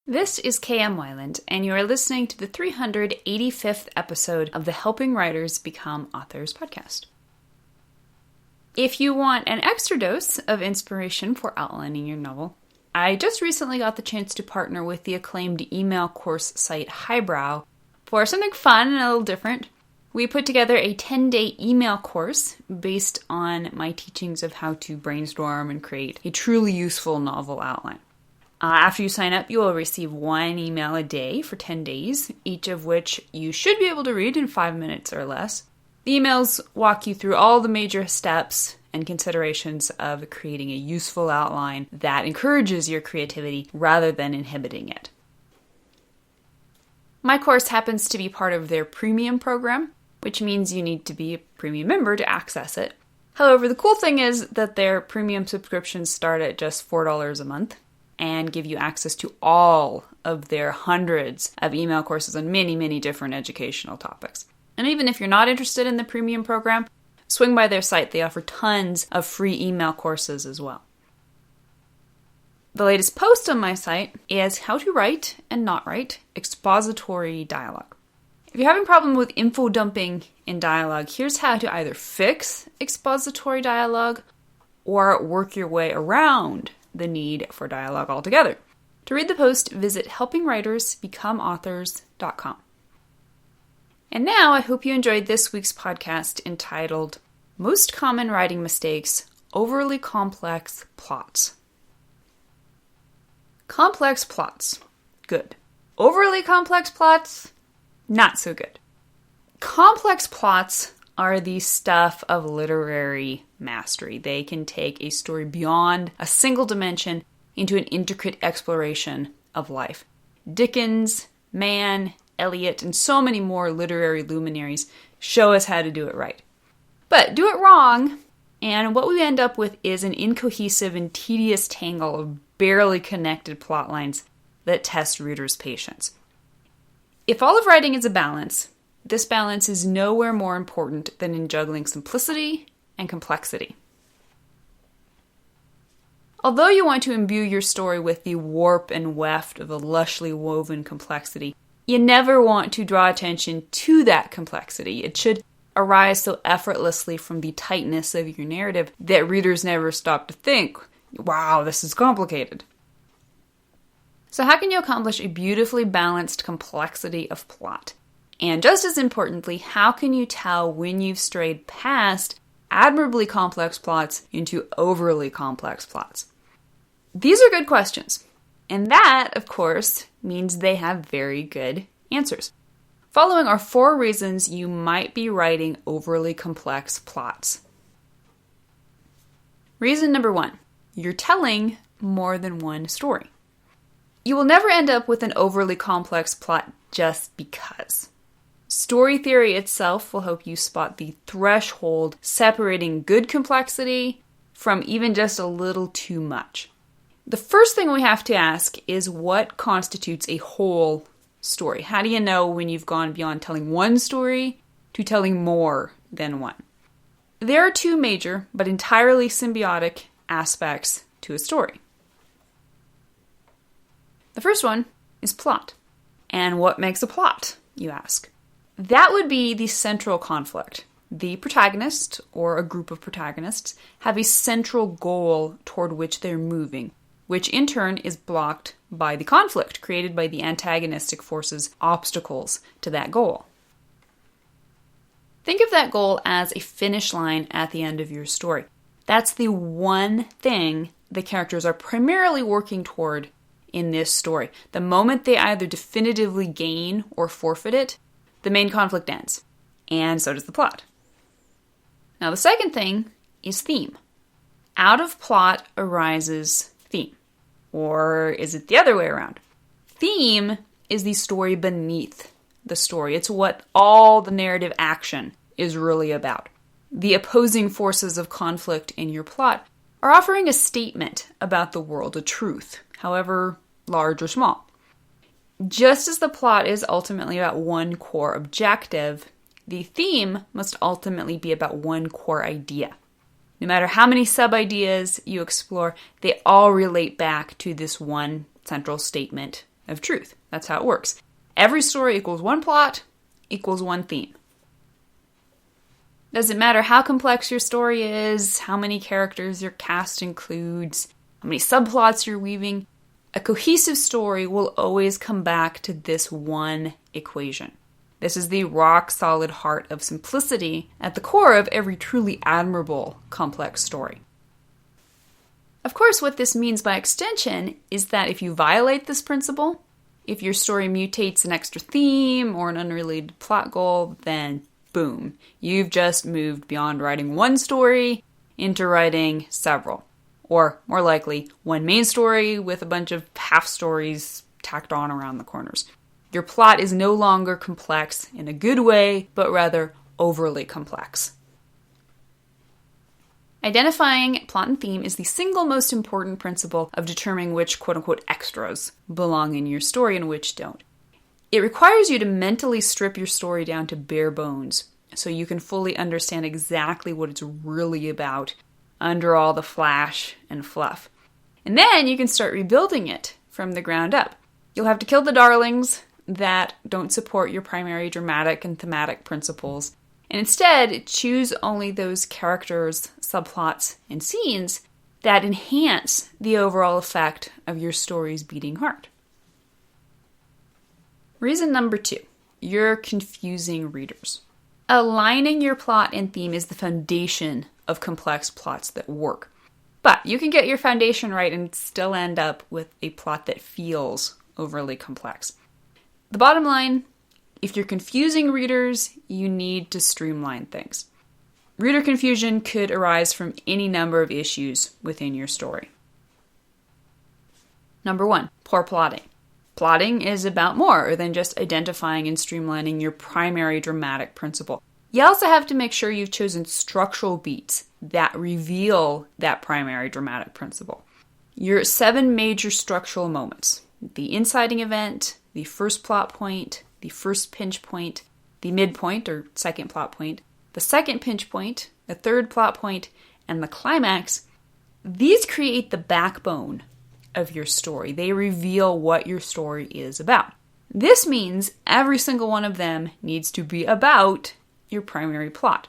This is KM Weiland, and you are listening to the 385th episode of the Helping Writers Become Authors podcast. If you want an extra dose of inspiration for outlining your novel, I just recently got the chance to partner with the acclaimed email course site Highbrow for something fun and a little different. We put together a 10-day email course based on my teachings of how to brainstorm and create a truly useful novel outline. After you sign up, you will receive one email a day for 10 days, each of which you should be able to read in 5 minutes or less. The emails walk you through all the major steps and considerations of creating a useful outline that encourages your creativity rather than inhibiting it. My course happens to be part of their premium program, which means you need to be a premium member to access it. However, the cool thing is that their premium subscriptions start at just $4 a month and give you access to all of their hundreds of email courses on many different educational topics. And even if you're not interested in the premium program, swing by their site. They offer tons of free email courses as well. The latest post on my site is how to write and not write expository dialogue. If you're having a problem with info dumping in dialogue, here's how to either fix expository dialogue or work your way around the need for dialogue altogether. To read the post, visit helpingwritersbecomeauthors.com. And now I hope you enjoyed this week's podcast entitled Most Common Writing Mistakes, Overly Complex Plots. Complex plots, good. Overly complex plots, not so good. Complex plots are the stuff of literary mastery. They can take a story beyond a single dimension into an intricate exploration of life. Dickens, Mann, Eliot, and so many more literary luminaries show us how to do it right. But do it wrong, and what we end up with is an incohesive and tedious tangle of barely connected plot lines that test readers' patience. If all of writing is a balance, this balance is nowhere more important than in juggling simplicity and complexity. Although you want to imbue your story with the warp and weft of a lushly woven complexity, you never want to draw attention to that complexity. It should arise so effortlessly from the tightness of your narrative that readers never stop to think, wow, this is complicated. So how can you accomplish a beautifully balanced complexity of plot? And just as importantly, how can you tell when you've strayed past admirably complex plots into overly complex plots? These are good questions. And that, of course, means they have very good answers. Following are 4 reasons you might be writing overly complex plots. Reason number 1, you're telling more than one story. You will never end up with an overly complex plot just because. Story theory itself will help you spot the threshold separating good complexity from even just a little too much. The first thing we have to ask is what constitutes a whole story? How do you know when you've gone beyond telling one story to telling more than one? There are 2 major but entirely symbiotic aspects to a story. The first one is plot. And what makes a plot, you ask? That would be the central conflict. The protagonist, or a group of protagonists, have a central goal toward which they're moving, which in turn is blocked by the conflict created by the antagonistic forces' obstacles to that goal. Think of that goal as a finish line at the end of your story. That's the one thing the characters are primarily working toward in this story. The moment they either definitively gain or forfeit it, the main conflict ends, and so does the plot. Now the second thing is theme. Out of plot arises theme. Or is it the other way around? Theme is the story beneath the story. It's what all the narrative action is really about. The opposing forces of conflict in your plot are offering a statement about the world, a truth, however large or small. Just as the plot is ultimately about one core objective, the theme must ultimately be about one core idea. No matter how many sub-ideas you explore, they all relate back to this one central statement of truth. That's how it works. Every story equals one plot, equals one theme. Doesn't matter how complex your story is, how many characters your cast includes, how many subplots you're weaving, a cohesive story will always come back to this one equation. This is the rock-solid heart of simplicity at the core of every truly admirable, complex story. Of course, what this means by extension is that if you violate this principle, if your story mutates an extra theme or an unrelated plot goal, then boom, you've just moved beyond writing one story into writing several. Or, more likely, one main story with a bunch of half stories tacked on around the corners. Your plot is no longer complex in a good way, but rather overly complex. Identifying plot and theme is the single most important principle of determining which quote-unquote extras belong in your story and which don't. It requires you to mentally strip your story down to bare bones so you can fully understand exactly what it's really about under all the flash and fluff. And then you can start rebuilding it from the ground up. You'll have to kill the darlings that don't support your primary dramatic and thematic principles, and instead choose only those characters, subplots, and scenes that enhance the overall effect of your story's beating heart. Reason number 2, you're confusing readers. Aligning your plot and theme is the foundation of complex plots that work. But you can get your foundation right and still end up with a plot that feels overly complex. The bottom line, if you're confusing readers, you need to streamline things. Reader confusion could arise from any number of issues within your story. Number 1, poor plotting. Plotting is about more than just identifying and streamlining your primary dramatic principle. You also have to make sure you've chosen structural beats that reveal that primary dramatic principle. Your 7 major structural moments: the inciting event, the first plot point, the first pinch point, the midpoint or second plot point, the second pinch point, the third plot point, and the climax. These create the backbone of your story. They reveal what your story is about. This means every single one of them needs to be about your primary plot.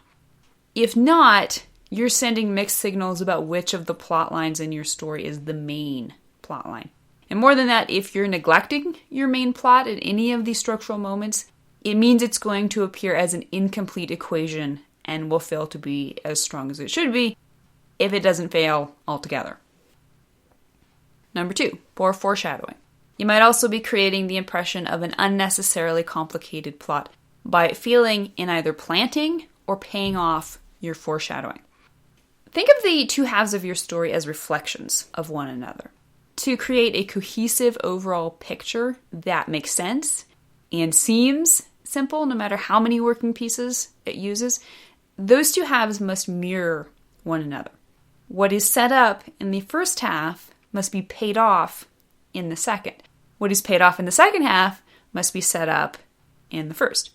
If not, you're sending mixed signals about which of the plot lines in your story is the main plot line. And more than that, if you're neglecting your main plot at any of these structural moments, it means it's going to appear as an incomplete equation and will fail to be as strong as it should be if it doesn't fail altogether. Number 2, poor foreshadowing. You might also be creating the impression of an unnecessarily complicated plot by failing in either planting or paying off your foreshadowing. Think of the two halves of your story as reflections of one another. To create a cohesive overall picture that makes sense and seems simple no matter how many working pieces it uses, those two halves must mirror one another. What is set up in the first half must be paid off in the second. What is paid off in the second half must be set up in the first.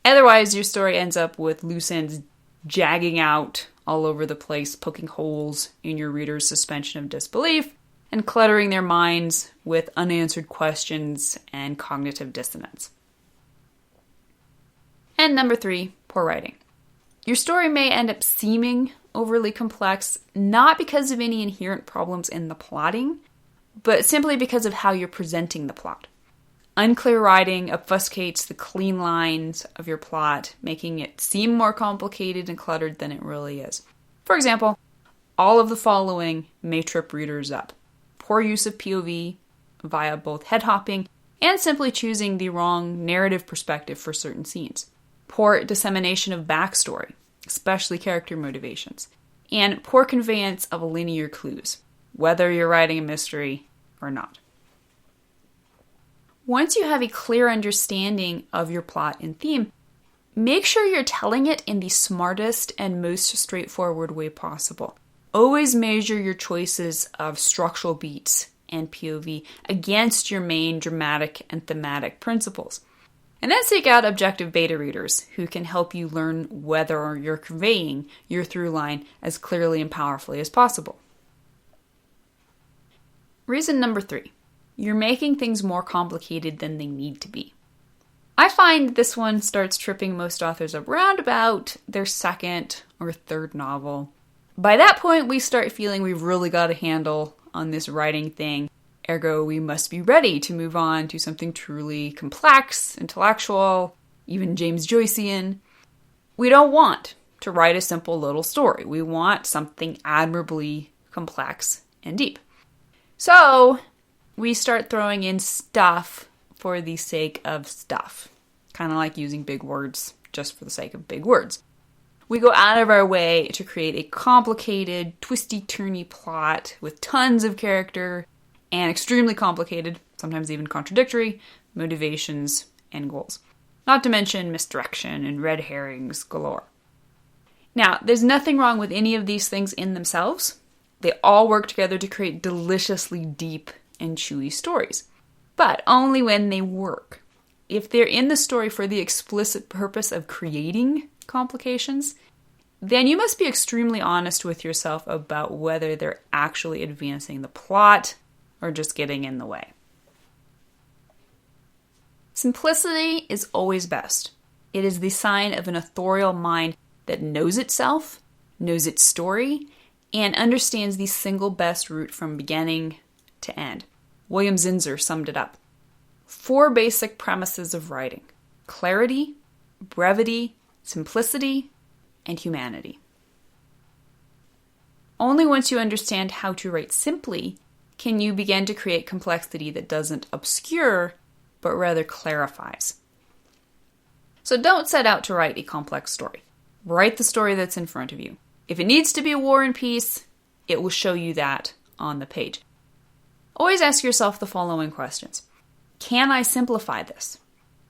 Otherwise, your story ends up with loose ends jagging out all over the place, poking holes in your reader's suspension of disbelief, and cluttering their minds with unanswered questions and cognitive dissonance. And number 3, poor writing. Your story may end up seeming overly complex, not because of any inherent problems in the plotting, but simply because of how you're presenting the plot. Unclear writing obfuscates the clean lines of your plot, making it seem more complicated and cluttered than it really is. For example, all of the following may trip readers up: poor use of POV via both head hopping and simply choosing the wrong narrative perspective for certain scenes, poor dissemination of backstory, especially character motivations, and poor conveyance of linear clues, whether you're writing a mystery or not. Once you have a clear understanding of your plot and theme, make sure you're telling it in the smartest and most straightforward way possible. Always measure your choices of structural beats and POV against your main dramatic and thematic principles. And then seek out objective beta readers who can help you learn whether you're conveying your through line as clearly and powerfully as possible. Reason number 3. you're making things more complicated than they need to be. I find this one starts tripping most authors up around about their second or third novel. By that point, we start feeling we've really got a handle on this writing thing. Ergo, we must be ready to move on to something truly complex, intellectual, even James Joycean. We don't want to write a simple little story. We want something admirably complex and deep. So, we start throwing in stuff for the sake of stuff. Kind of like using big words just for the sake of big words. We go out of our way to create a complicated, twisty-turny plot with tons of character and extremely complicated, sometimes even contradictory, motivations and goals. Not to mention misdirection and red herrings galore. Now, there's nothing wrong with any of these things in themselves. They all work together to create deliciously deep and chewy stories. But only when they work. If they're in the story for the explicit purpose of creating complications, then you must be extremely honest with yourself about whether they're actually advancing the plot or just getting in the way. Simplicity is always best. It is the sign of an authorial mind that knows itself, knows its story, and understands the single best route from beginning to end. William Zinsser summed it up. 4 basic premises of writing: clarity, brevity, simplicity, and humanity. Only once you understand how to write simply can you begin to create complexity that doesn't obscure, but rather clarifies. So don't set out to write a complex story. Write the story that's in front of you. If it needs to be a war and peace, it will show you that on the page. Always ask yourself the following questions. Can I simplify this?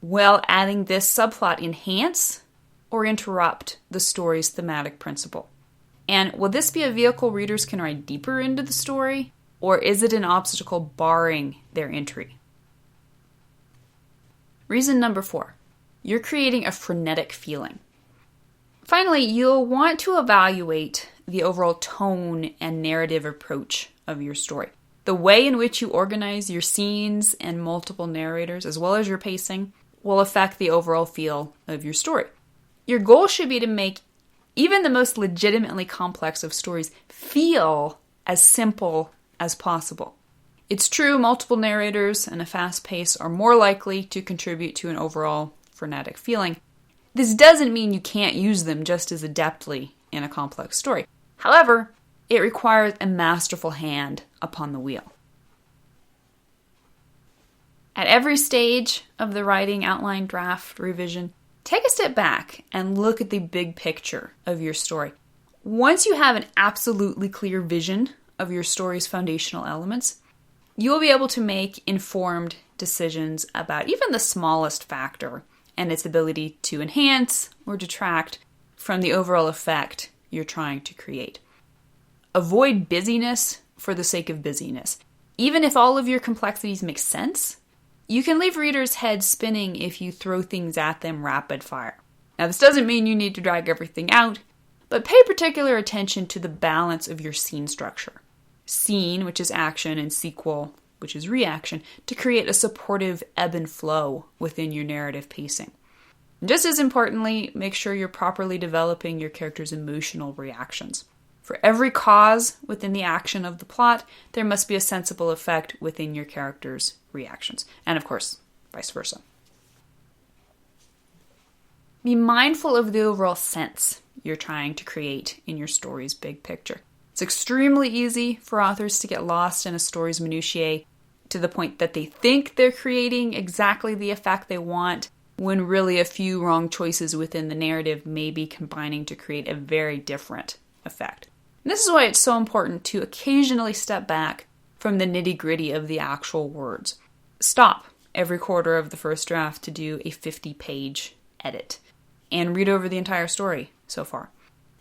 Will adding this subplot enhance or interrupt the story's thematic principle? And will this be a vehicle readers can write deeper into the story, or is it an obstacle barring their entry? Reason number 4, you're creating a frenetic feeling. Finally, you'll want to evaluate the overall tone and narrative approach of your story. The way in which you organize your scenes and multiple narrators, as well as your pacing, will affect the overall feel of your story. Your goal should be to make even the most legitimately complex of stories feel as simple as possible. It's true, multiple narrators and a fast pace are more likely to contribute to an overall frenetic feeling. This doesn't mean you can't use them just as adeptly in a complex story. However, it requires a masterful hand upon the wheel. At every stage of the writing, outline, draft, revision, take a step back and look at the big picture of your story. Once you have an absolutely clear vision of your story's foundational elements, you will be able to make informed decisions about even the smallest factor and its ability to enhance or detract from the overall effect you're trying to create. Avoid busyness for the sake of busyness. Even if all of your complexities make sense, you can leave readers' heads spinning if you throw things at them rapid fire. Now, this doesn't mean you need to drag everything out, but pay particular attention to the balance of your scene structure. Scene, which is action, and sequel, which is reaction, to create a supportive ebb and flow within your narrative pacing. And just as importantly, make sure you're properly developing your character's emotional reactions. For every cause within the action of the plot, there must be a sensible effect within your character's reactions. And of course, vice versa. Be mindful of the overall sense you're trying to create in your story's big picture. It's extremely easy for authors to get lost in a story's minutiae to the point that they think they're creating exactly the effect they want, when really a few wrong choices within the narrative may be combining to create a very different effect. And this is why it's so important to occasionally step back from the nitty-gritty of the actual words. Stop every quarter of the first draft to do a 50-page edit and read over the entire story so far.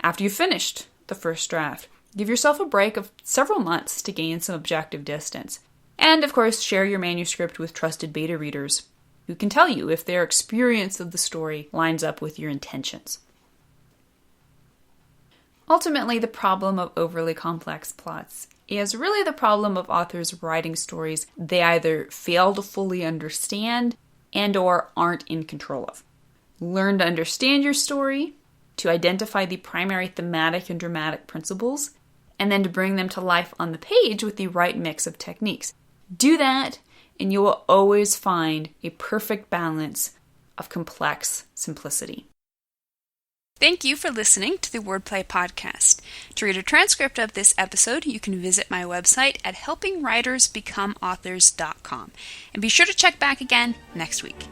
After you've finished the first draft, give yourself a break of several months to gain some objective distance. And, of course, share your manuscript with trusted beta readers who can tell you if their experience of the story lines up with your intentions. Ultimately, the problem of overly complex plots is really the problem of authors writing stories they either fail to fully understand and/or aren't in control of. Learn to understand your story, to identify the primary thematic and dramatic principles, and then to bring them to life on the page with the right mix of techniques. Do that, and you will always find a perfect balance of complex simplicity. Thank you for listening to the Wordplay Podcast. To read a transcript of this episode, you can visit my website at helpingwritersbecomeauthors.com. And be sure to check back again next week.